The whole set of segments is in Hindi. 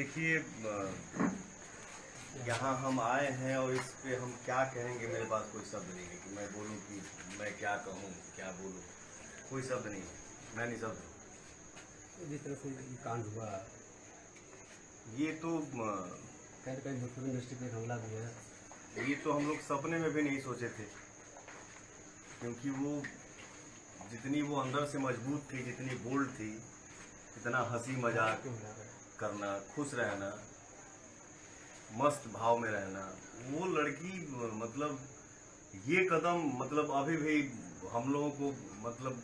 देखिए, यहाँ हम आए हैं और इस पे हम क्या कहेंगे, मेरे पास कोई शब्द नहीं है कि मैं बोलूँ कि मैं क्या कहूँ, क्या बोलूँ, कोई शब्द नहीं है, मैं नहीं शब्द। जिस तरह से ये कांड हुआ, ये तो कहीं भोजपुरी इंडस्ट्री पे हमला भी है। ये तो हम लोग सपने में भी नहीं सोचे थे, क्योंकि वो जितनी वो अंदर से मजबूत थी, जितनी बोल्ड थी, इतना हंसी मजाक करना, खुश रहना, मस्त भाव में रहना, वो लड़की मतलब ये कदम मतलब अभी भी हम लोगों को मतलब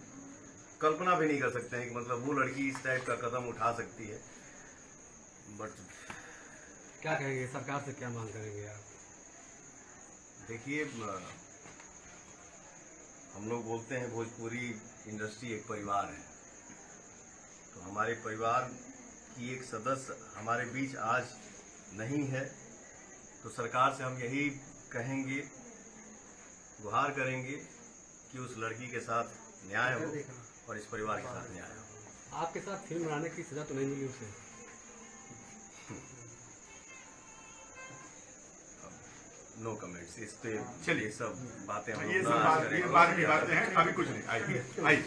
कल्पना भी नहीं कर सकते हैं कि मतलब वो लड़की इस टाइप का कदम उठा सकती है। बट क्या कहेंगे, सरकार से क्या मांग करेंगे आप? देखिए, हम लोग बोलते हैं भोजपुरी इंडस्ट्री एक परिवार है, तो हमारे परिवार की एक सदस्य हमारे बीच आज नहीं है, तो सरकार से हम यही कहेंगे, गुहार करेंगे कि उस लड़की के साथ न्याय हो और इस परिवार के साथ न्याय हो। आपके साथ फिल्म बनाने की सजा तो नहीं मिली उसे? नो कमेंट्स इस पे। चलिए, सब बातें हम ये लोग सब ना आज करें। बाद की बातें हैं, अभी कुछ नहीं। आइए